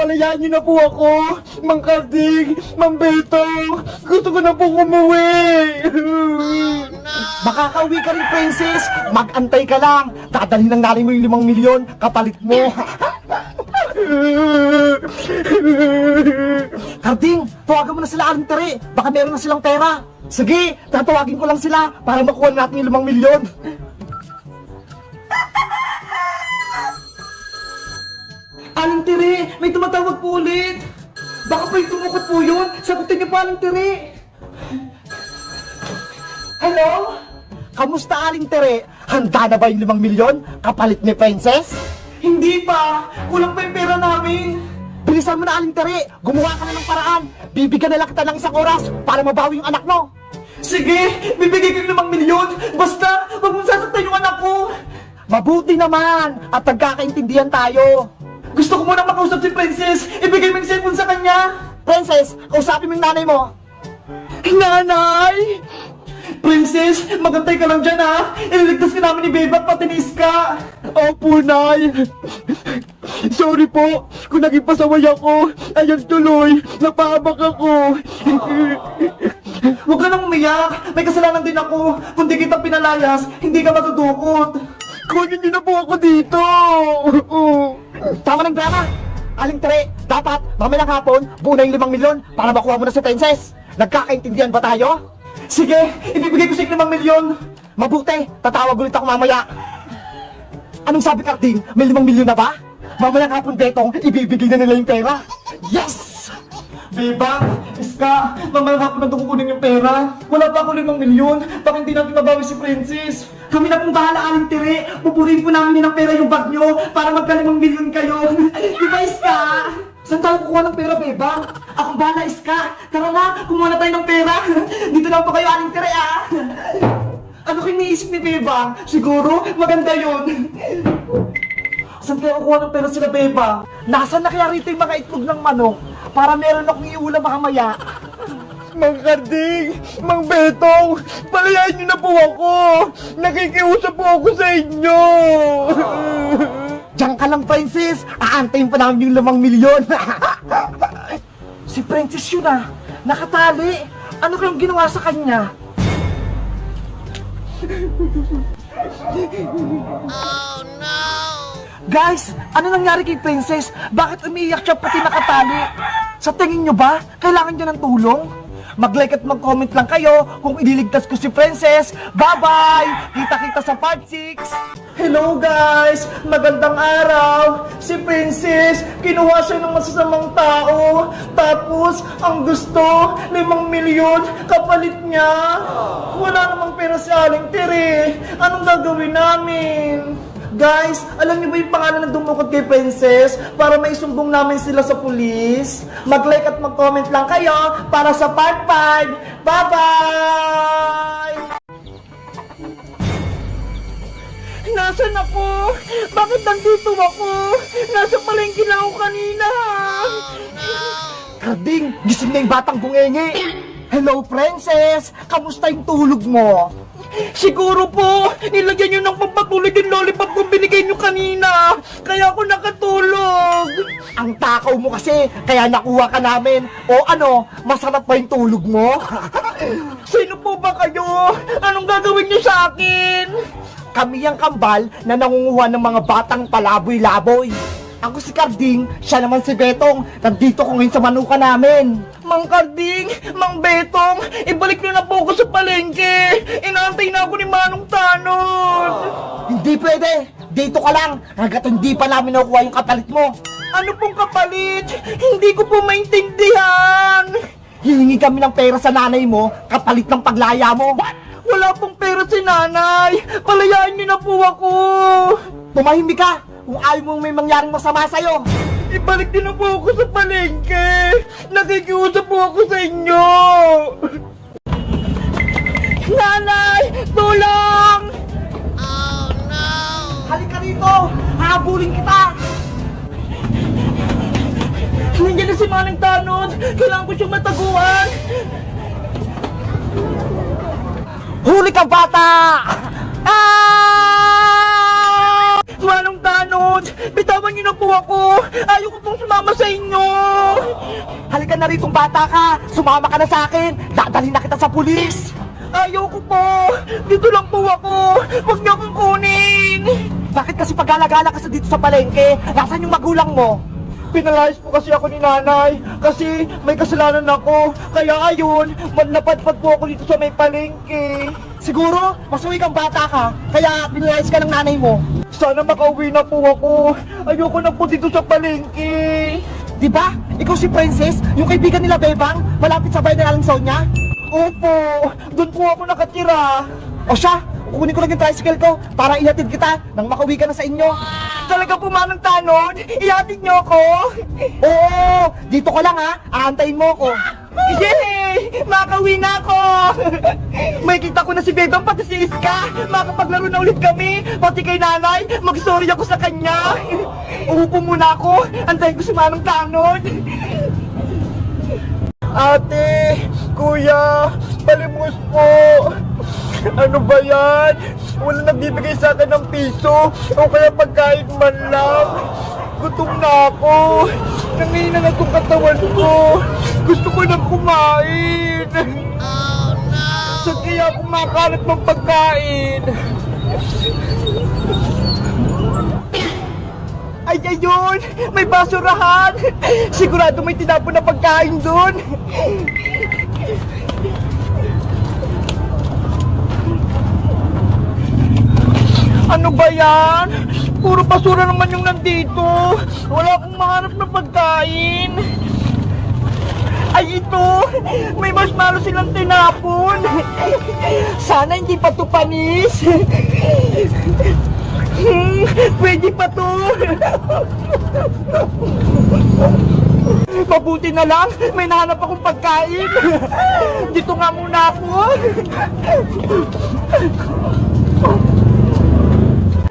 Palayaan niyo na po ako! Mang Karding! Mang Beto! Gusto ko na po umuwi! Makakauwi ka rin, Princess! Mag-antay ka lang! Dadalhin ng nanay mo yung 5 milyon, kapalit mo! Karding, tawagan mo na sila Aling Tere! Baka meron na silang pera! Sige, tatawagin ko lang sila para makuha natin yung 5 milyon! Aling Tere, may tumatawag po ulit! Baka pa yung tumukot po yun! Sagutin niyo po, Aling Tere! Hello? Kamusta, Aling Tere? Handa na ba yung 5 milyon? Kapalit ni Princess? Hindi pa! Kulang pa yung pera namin! Bilisan mo na, Aling Tere! Gumawa ka na ng paraan! Bibigyan na lang kita ng 1 oras para mabawi yung anak mo! Sige! Bibigay ko yung 5 milyon! Basta! Huwag mong sasaktan yung anak ko! Mabuti naman! At nagkakaintindihan tayo! Gusto ko muna makausap si Princess! Ibigay mo yung cellphone sa kanya! Princess, kausapin mo yung nanay mo! Nanay! Princess, magantay ka lang dyan ha! Ililigtas ka namin ni Beba at pati ni Iska! Opo, Nay! Sorry po, kung naging pasaway ako, ayan tuloy, napahamak ako! Huwag ka nang umiyak! May kasalanan din ako! Kung di kita pinalayas, hindi ka matudukot! Kunin niyo na po ako dito! Tama ng drama! Aling Tere, dapat mamayang hapon, buo na yung 5 milyon para makuha mo na si Princess! Nagkakaintindihan ba tayo? Sige, ibibigay ko sa 5 milyon! Mabuti, tatawag ulit ako mamaya! Anong sabi, Karding? May 5 milyon na ba? Mamayang hapon, Betong, ibibigay na nila yung pera! Yes! Beba, Iska, mamayang hapon na kukunin yung pera. Wala pa ako 5 milyon, baka hindi natin mabawi si Princess. Kami na pong bahala, Aling Tere. Pupurihin po namin ng pera yung bag nyo para magka 5 milyon kayo. Di ba, Iska? Saan tayo kukuha ng pera, Beba? Akong bahala, Iska. Tara na, kumuha na tayo ng pera. Dito lang pa kayo, Aling Tere, ah. Ano kayo iniisip ni Beba? Siguro, maganda yun. Saan kaya kukuha ng pera sila, Beba? Nasaan na kaya rito yung mga itlog ng manok? Para meron akong iulam mamaya. Mang Karding! Mang Betong! Palayain niyo na po ako! Nakikiusap po ako sa inyo! Diyan ka lang, Princess! Aantayin pa namin yung 5 milyon! Si Princess yun ah! Nakatali! Ano kayong ginawa sa kanya? Oh no! Guys! Ano nangyari kay Princess? Bakit umiiyak siya pati nakatali? Sa tingin nyo ba? Kailangan niya ng tulong? Mag-like at mag-comment lang kayo kung ililigtas ko si Princess. Bye-bye! Kita-kita sa part 6! Hello guys! Magandang araw! Si Princess, kinuha siya ng masasamang tao. Tapos, ang gusto, 5 milyon kapalit niya. Wala namang pera si Aling Tere. Anong gagawin namin? Guys, alam niyo ba yung pangalan ng dumukot kay Princess para maisumbong namin sila sa pulis? Mag-like at mag-comment lang kayo para sa part 5. Bye-bye! Nasaan ako? Bakit nandito ako? Nasa palengke na ako kanina. Karding, gising na yung batang bungenge. Hello, Princess! Kamusta yung tulog mo? Siguro po, nilagyan nyo ng pampatulog yung lollipop kung binigay nyo kanina. Kaya ako nakatulog. Ang takaw mo kasi, kaya nakuha ka namin. O ano, masarap ba yung tulog mo? Sino po ba kayo? Anong gagawin nyo sa akin? Kami ang kambal na nangunguha ng mga batang palaboy-laboy. Ako si Karding, siya naman si Betong. Nandito ko ngayon sa manuka namin. Mang Karding, Mang Betong, ibalik niyo na po ako sa palengke. Inaantay na ako ni Manong Tanod. Hindi pwede. Dito ka lang. Hanggat hindi pa namin nakuha yung kapalit mo. Ano pong kapalit? Hindi ko po maintindihan. Hihingi kami ng pera sa nanay mo, kapalit ng paglaya mo. Wala pong pera si nanay. Palayaan niyo na po ako. Tumahimik ka. Kung ayaw mong may mangyaring masama sa'yo. Ibalik din na po ako sa palengke. Nakikiusap po ako sa inyo. Nanay! Tulong! Oh no! Halika rito! Hahabulin kita! Nandiyan na si Manang Tanod! Kailangan ko siyang mataguan! Huli ka, bata! Ah! Manong Tanod! Bitawan niyo na po ako. Ayoko pong sumama sa inyo. Halika na rito, bata ka. Sumama ka na sa akin. Dadalhin na kita sa pulis. Ayoko po. Dito lang po ako. Huwag niyo akong kunin. Bakit kasi pag-gala-gala ka dito sa palengke? Nasaan yung magulang mo? Pinalayas po kasi ako ni nanay kasi may kasalanan ako. Kaya ayun, manlapadpad po ako dito sa may palengke. Siguro, masuwi kang bata ka, kaya pinalayas ka ng nanay mo. Sana makauwi na po ako. Ayoko na po dito sa palengke. Di ba? Ikaw si Princess, yung kaibigan nila Bebang, malapit sa bahay ng Aling Sonia? Opo, doon po ako nakatira. O siya, kukunin ko lang yung tricycle ko para ihatid kita nang makauwi ka na sa inyo. Talaga po, Manang Tanod? Ihatid niyo ako? Oo, dito ko lang ha. Aantayin mo ako. Yay! Makauwi na ako! May kita ko na si Bebang pati si Iska. Makapaglaro na ulit kami. Pati kay nanay, mag-sorry ako sa kanya. Uupo muna ako. Antayin ko si Manang Tanod. Ate, kuya, palimos po. Ano ba yan? Wala nagbibigay sa akin ng piso o kaya pagkain man lang. Gutom na ako. Nangihina na itong katawan ko. Gusto ko nang kumain. Oh no! Saan kaya ako makalat ng pagkain? Ay, ayun! May basurahan! Sigurado may tinapon na pagkain doon! Ano ba yan? Puro basura naman yung nandito! Wala akong mahanap na pagkain! Ay, ito! May marshmallow silang tinapon! Sana hindi pa to panis! Pwede pa to! Mabuti na lang, may nahanap akong pagkain! Dito nga muna ako!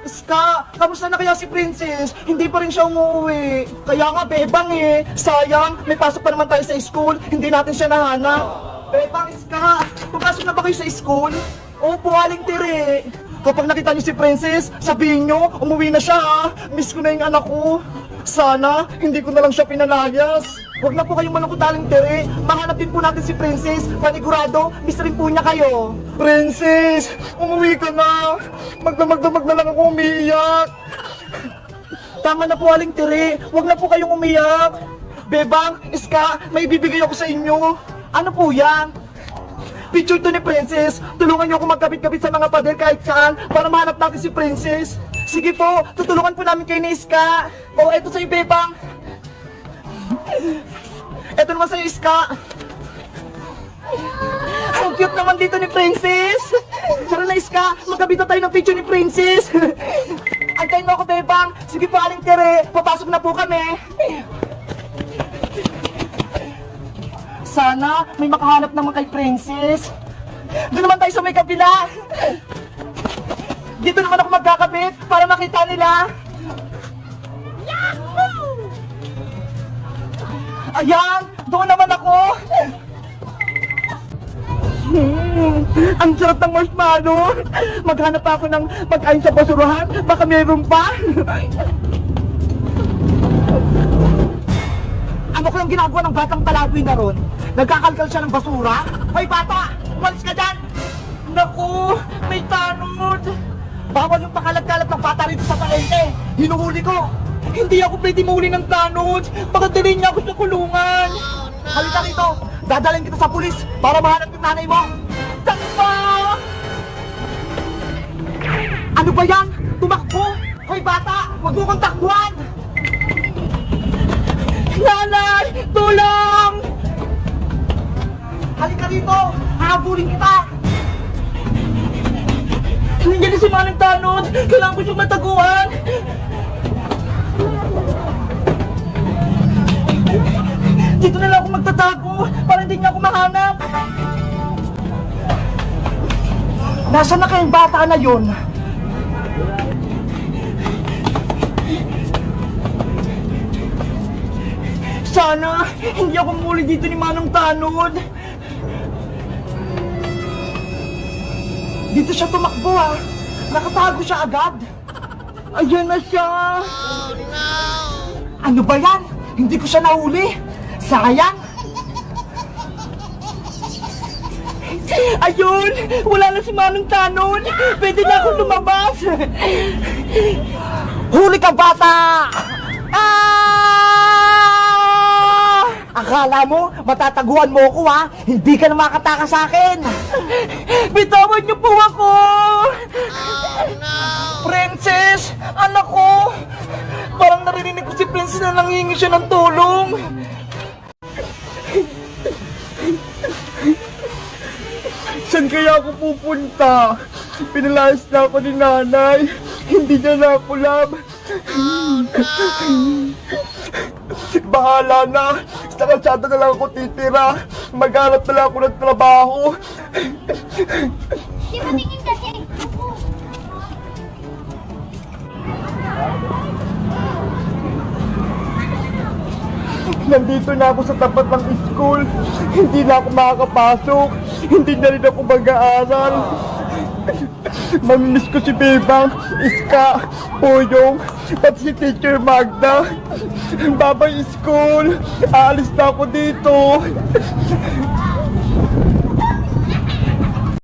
Ska, kamusta na kaya si Princess? Hindi pa rin siya umuwi. Kaya nga, Bebang eh. Sayang, may pasok pa naman tayo sa school. Hindi natin siya nahanap. Bebang, Ska, pumasok na ba kayo sa school? Opo, Aling Tire. Kapag nakita niyo si Princess, sabihin niyo, umuwi na siya ha. Miss ko na yung anak ko. Sana, hindi ko na lang siya pinalayas. Huwag na po kayong malungkot, Aling Tere. Mahanap din po natin si Princess. Panigurado, miss rin po niya kayo. Princess, umuwi ka na. Magdamag-damag na lang ako umiiyak. Tama na po, Aling Tere. Huwag na po kayong umiyak. Bebang, Iska, may ibibigay ako sa inyo. Ano po yan? Picture to ni Princess. Tulungan niyo ako magkabit-kabit sa mga pader kahit saan para mahanap natin si Princess. Sige po, tutulungan po namin kayo ni Iska. O, eto sa'yo, Bebang. Eto naman sa'yo, Iska. Ang cute naman dito ni Princess. Tara na, Iska. Magkabit na tayo ng picture ni Princess. Antayin mo ako, Bebang. Sige po, Aling Tere. Papasok na po kami. Sana may makahanap naman kay Princess. Doon naman tayo sa may kabila. Dito naman ako magkakabit para makita nila. Yahoo! Ayan! Doon naman ako! Ang sarap ng marshmallow! Maghanap ako ng pagkain sa basurahan. Baka mayroon pa. Ano ko yung ginagawa ng batang palaboy na ron? Nagkakalkal siya ng basura? Hoy bata! Umalis ka dyan! Naku! May tanod! Bawal yung pakalat-kalat ng bata rito sa palengke! Hinuhuli ko! Hindi ako pwede mahuli ng tanod! Baka dalhin niya ako sa kulungan! Halika rito! Dadalhin kita sa pulis para mahanap yung nanay mo! Takbo! Ano ba yan? Tumakbo! Hoy bata! Huwag mo kong takbuhan! Nanay! Tulong! Halika rito! Hahabulin kita! Nandiyan na si Manang Tanod! Kailangan ko siyang mataguan! Dito na lang ako magtatago para hindi niya ako mahanap! Nasaan na kayong bata na yun? Sana hindi ako muli dito ni Manang Tanod. Dito siya tumakbo ha. Nakatago siya agad. Ayan na siya. Oh no! Ano ba yan? Hindi ko siya nahuli. Sayang. Ayun! Wala na si Manong Tanon! Pwede na akong lumabas! Huli ka, bata! Ah! Akala mo, matataguan mo ako, ha? Hindi ka na makatakas sa akin! Bitawan niyo po ako! Princess! Anak ko! Parang narinig ko si Princess na nangingi siya ng tulong! Saan kaya ako pupunta? Pinalayas na ako ni nanay. Hindi niya na ako love. Bahala na. Sa kalsada na lang ako titira. Maghanap na lang ako ng trabaho. Di ba tingin kasi? Nandito na ako sa tapat ng school. Hindi na ako makakapasok. Hindi na rin ako mag-aaral. Mamimiss ko si Bebang, Iska, Poyong, at si Teacher Magda. Babay school. Aalis na ako dito.